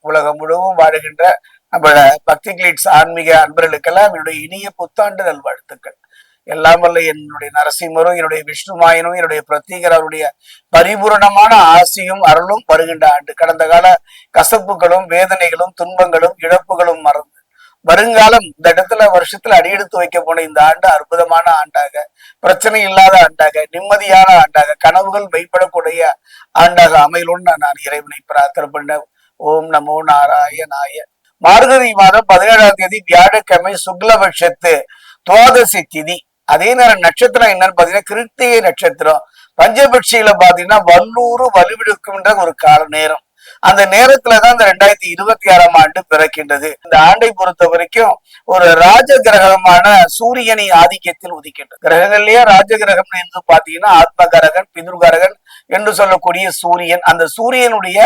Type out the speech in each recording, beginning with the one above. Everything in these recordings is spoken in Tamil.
உலகம் முழுவதும் வாழுகின்ற நம்ம பக்தி கிளிட்ஸ் ஆன்மீக அன்பர்களுக்கெல்லாம் என்னுடைய இனிய புத்தாண்டு நல்வாழ்த்துக்கள். எல்லாம் வல்ல என்னுடைய நரசிம்மரும் என்னுடைய விஷ்ணுமாயனும் என்னுடைய பிரத்யேகர் அவருடைய பரிபூரணமான ஆசியும் அருளும் வருகின்ற ஆண்டு. கடந்த கால கசப்புகளும் வேதனைகளும் துன்பங்களும் இழப்புகளும் மறந்து வருங்காலம் இந்த இடத்துல வருஷத்துல அடியெடுத்து வைக்க போன இந்த ஆண்டு அற்புதமான ஆண்டாக, பிரச்சனை இல்லாத ஆண்டாக, நிம்மதியான ஆண்டாக, கனவுகள் மெய்ப்படக்கூடிய ஆண்டாக அமையலும்னு நான் இறைவனை பிரார்த்தனை பண்ண. ஓம் நமோ நாராயணாய. மார்கழி மாதம் 17ஆம் தேதி வியாழக்கிழமை சுக்லபட்சத்து துவாதசி திதி. அதே நேரம் நட்சத்திரம் என்னன்னு பாத்தீங்கன்னா கிருத்திகை நட்சத்திரம். பஞ்சபட்சியில பாத்தீங்கன்னா வல்லூறு வலுவிடுக்கின்ற ஒரு கால நேரம். அந்த நேரத்துலதான் இந்த 2026ஆம் ஆண்டு பிறக்கின்றது. இந்த ஆண்டை பொறுத்த வரைக்கும் ஒரு ராஜ கிரகமான சூரியனை ஆதிக்கத்தில் உதிக்கின்றது. கிரகங்கள்லயே ராஜ கிரகம் என்று பாத்தீங்கன்னா ஆத்மகரகன், பிதுர்கரகன் என்று சொல்லக்கூடிய சூரியன். அந்த சூரியனுடைய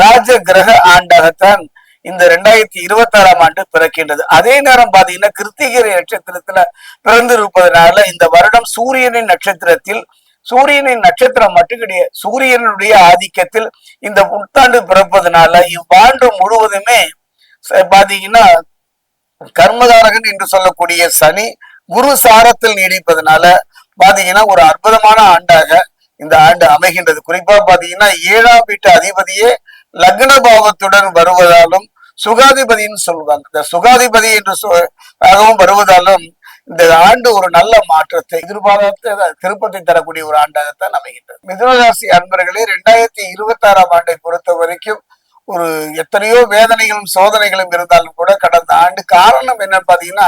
ராஜ கிரக ஆண்டாகத்தான் இந்த 2026ஆம் ஆண்டு பிறக்கின்றது. அதே நேரம் பாத்தீங்கன்னா கிருத்திகை நட்சத்திரத்துல பிறந்து இருப்பதனால இந்த வருடம் சூரியனின் நட்சத்திரத்தில், சூரியனின் நட்சத்திரம் மட்டும் கிடையாது, சூரியனுடைய ஆதிக்கத்தில் இந்த புத்தாண்டு பிறப்பதனால இவ்வாண்டு முழுவதுமே பாத்தீங்கன்னா கர்மகாரகன் என்று சொல்லக்கூடிய சனி குரு சாரத்தில் நீடிப்பதனால பாத்தீங்கன்னா ஒரு அற்புதமான ஆண்டாக இந்த ஆண்டு அமைகின்றது. குறிப்பா பாத்தீங்கன்னா 7ஆம் வீட்டு அதிபதியே லக்ன பாவத்துடன் வருவதாலும் சுகாதிபதினு சொல்லுவாங்க. இந்த சுகாதிபதி என்று வருவதாலும் இந்த ஆண்டு ஒரு நல்ல மாற்றத்தை எதிர்பார்த்த திருப்பத்தை தரக்கூடிய ஒரு ஆண்டாகத்தான் அமைகின்றது. மிதுனராசி அன்பர்களே, 2026ஆம் ஆண்டை பொறுத்த வரைக்கும் ஒரு எத்தனையோ வேதனைகளும் சோதனைகளும் இருந்தாலும் கூட கடந்த ஆண்டு காரணம் என்னன்னு பாத்தீங்கன்னா,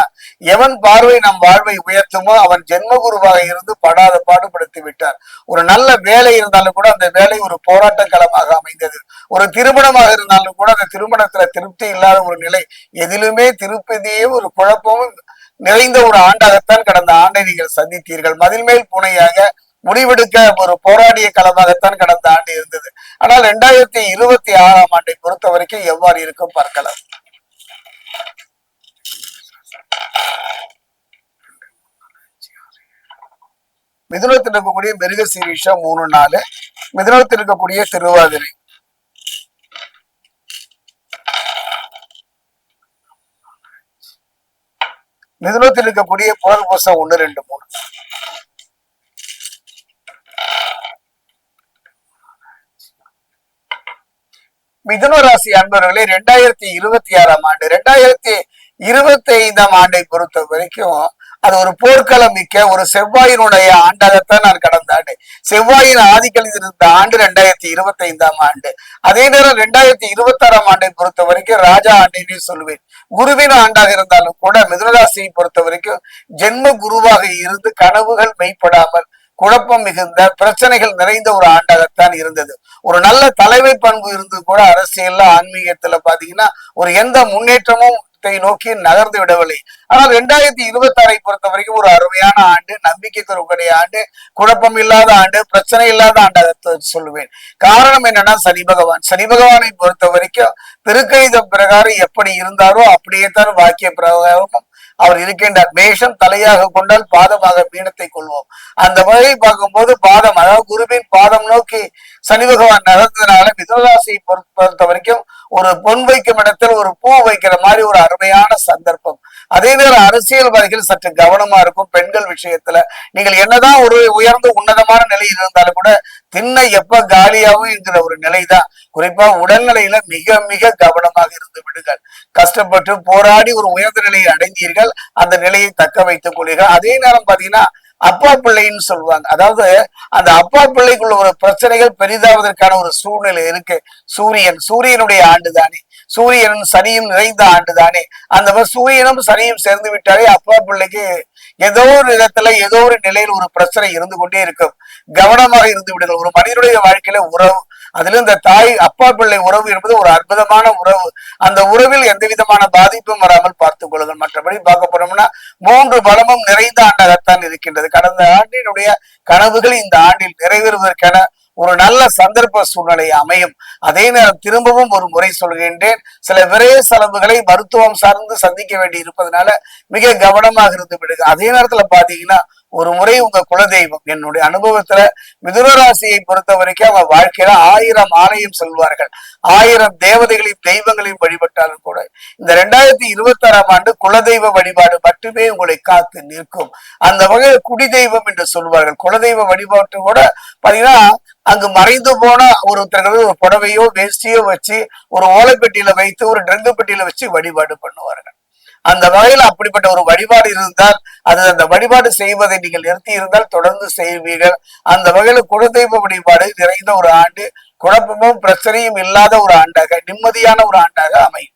எவன் பார்வை நம் வாழ்வை உயர்த்துமோ அவன் ஜென்மகுருவாக இருந்து படாத பாடுபடுத்தி விட்டார். ஒரு நல்ல வேலை இருந்தாலும் கூட அந்த வேலை ஒரு போராட்ட களமாக அமைந்தது. ஒரு திருமணமாக இருந்தாலும் கூட அந்த திருமணத்துல திருப்தி இல்லாத ஒரு நிலை, எதிலுமே திருப்தியே ஒரு குழப்பமும் நிறைந்த ஒரு ஆண்டாகத்தான் கடந்த ஆண்டை நீங்கள் சந்தித்தீர்கள். மதில் மேல் பூனையாக முடிவெடுக்க ஒரு போராடிய களமாகத்தான் கடந்த ஆண்டு இருந்தது. ஆனால் 2026ஆம் ஆண்டை பொறுத்த வரைக்கும் எவ்வாறு இருக்கும் பார்க்கலாம். மிதுனத்தில் இருக்கக்கூடிய மிருக சீரிஷம் 3-4, மிதுனத்தில் இருக்கக்கூடிய திருவாதிரை, மிதுனத்தில் இருக்கக்கூடிய புனர்பூசம் 1, 2, 3. மிதுன ராசி அன்பர்களே, 2026ஆம் ஆண்டு 2025ஆம் ஆண்டை பொறுத்த வரைக்கும் அது ஒரு போர்க்களம் மிக்க ஒரு செவ்வாயினுடைய ஆண்டாகத்தான் நான் கடந்த ஆண்டு. செவ்வாயின் ஆதிக்கம் இருந்த ஆண்டு 2025ஆம் ஆண்டு. அதே நேரம் 2026ஆம் ஆண்டை பொறுத்த வரைக்கும் ராஜா ஆண்டினே சொல்லுவேன். குருவின் ஆண்டாக இருந்தாலும் கூட மிதுனராசியை பொறுத்த வரைக்கும் ஜென்ம குருவாக இருந்து கனவுகள் மெய்ப்படாமல் குழப்பம் மிகுந்த பிரச்சனைகள் நிறைந்த ஒரு ஆண்டாகத்தான் இருந்தது. ஒரு நல்ல தலைமை பண்பு இருந்து கூட அரசியல்ல ஆன்மீகத்துல பாத்தீங்கன்னா ஒரு எந்த முன்னேற்றமும் நோக்கி நகர்ந்து விடவில்லை. ஆனால் 2026ஐ பொறுத்த வரைக்கும் ஒரு அருமையான ஆண்டு, நம்பிக்கை தரக்கூடிய ஆண்டு, குழப்பம் இல்லாத ஆண்டு, பிரச்சனை இல்லாத ஆண்டாக சொல்லுவேன். காரணம் என்னன்னா சனி பகவான். சனி பகவானை பொறுத்த வரைக்கும் திருக்கணித பிரகாரம் எப்படி இருந்தாரோ அப்படியே தான் வாக்கிய பிரகாரம் அவர் இருக்கின்றார். மேஷம் தலையாக கொண்டால் பாதமாக மீனத்தை கொள்வோம். அந்த வகையை பார்க்கும்போது பாதம், அதாவது குருவின் பாதம் நோக்கி சனி பகவான் நகர்ந்ததுனால மிதுனராசியை பொறுத்த வரைக்கும் ஒரு பொன் வைக்கும் இடத்தில் ஒரு பூ வைக்கிற மாதிரி ஒரு அருமையான சந்தர்ப்பம். அதே நேரம் அரசியல்வாதிகள் சற்று கவனமா இருக்கும். பெண்கள் விஷயத்துல நீங்கள் என்னதான் ஒரு உயர்ந்த உன்னதமான நிலையில் இருந்தாலும் கூட திண்ணை எப்ப காலியாகும் என்கிற ஒரு நிலைதான். குறிப்பா உடல்நிலையில மிக மிக கவனமாக இருந்து விடுங்கள். கஷ்டப்பட்டு போராடி ஒரு உயர்ந்த நிலையை அடைந்தீர்கள், அந்த நிலையை தக்க வைத்துக் கொள்ளுங்கள். அதே நேரம் பாத்தீங்கன்னா அப்பா பிள்ளைன்னு சொல்லுவாங்க. அதாவது அந்த அப்பா பிள்ளைக்குள்ள ஒரு பிரச்சனைகள் பெரிதாவதற்கான ஒரு சூழ்நிலை இருக்கு. சூரியனுடைய ஆண்டு தானே, சூரியனும் சனியும் நிறைந்த ஆண்டு தானே. அந்த மாதிரி சூரியனும் சனியும் சேர்ந்து விட்டாலே அப்பா பிள்ளைக்கு ஏதோ ஒரு இடத்துல ஏதோ ஒரு நிலையில் ஒரு பிரச்சனை இருந்து கொண்டே இருக்கும். கவனமாக இருந்து விடுங்கள். ஒரு மனிதனுடைய வாழ்க்கையில உறவு, அதுல இந்த தாய் அப்பா பிள்ளை உறவு என்பது ஒரு அற்புதமான உறவு. அந்த உறவில் எந்த விதமான பாதிப்பும் வராமல் பார்த்துக் கொள்ளுங்கள். மற்றபடி பார்க்க போனோம்னா 3 பலமும் நிறைந்த ஆண்டாகத்தான் இருக்கின்றது. கடந்த ஆண்டினுடைய கனவுகள் இந்த ஆண்டில் நிறைவேறுவதற்கான ஒரு நல்ல சந்தர்ப்ப சூழ்நிலை அமையும். அதே நேரம் திரும்பவும் ஒரு முறை சொல்கின்றேன், சில விரைய செலவுகளை மருத்துவம் சார்ந்து சந்திக்க வேண்டி இருப்பதனால மிக கவனமாக இருந்து விடுங்க. அதே நேரத்துல பாத்தீங்கன்னா ஒரு முறை உங்க குலதெய்வம், என்னுடைய அனுபவத்துல மிதுன ராசியை பொறுத்த வரைக்கும் அவங்க வாழ்க்கையில 1000 ஆலயம் செல்வார்கள், 1000 தேவதைகளையும் தெய்வங்களையும் வழிபட்டாலும் கூட இந்த 2026ஆம் ஆண்டு குலதெய்வ வழிபாடு மட்டுமே உங்களை காத்து நிற்கும். அந்த வகையில் குடி தெய்வம் என்று சொல்வார்கள். குலதெய்வ வழிபாட்டு கூட பாத்தீங்கன்னா அங்கு மறைந்து போன ஒருத்தர்கள் ஒரு புடவையோ வேஷ்டியோ வச்சு ஒரு ஓலைப்பெட்டியில வைத்து ஒரு ட்ரங்கு பெட்டியில வச்சு வழிபாடு பண்ணுவார்கள். அந்த வகையில் அப்படிப்பட்ட ஒரு வழிபாடு இருந்தால் அது அந்த வழிபாடு செய்வதை நீங்கள் நிறுத்தி இருந்தால் தொடர்ந்து செய்வீர்கள். அந்த வகையில குலதெய்வ வழிபாடு நிறைந்த ஒரு ஆண்டு, குழப்பமும் பிரச்சனையும் இல்லாத ஒரு ஆண்டாக, நிம்மதியான ஒரு ஆண்டாக அமையும்.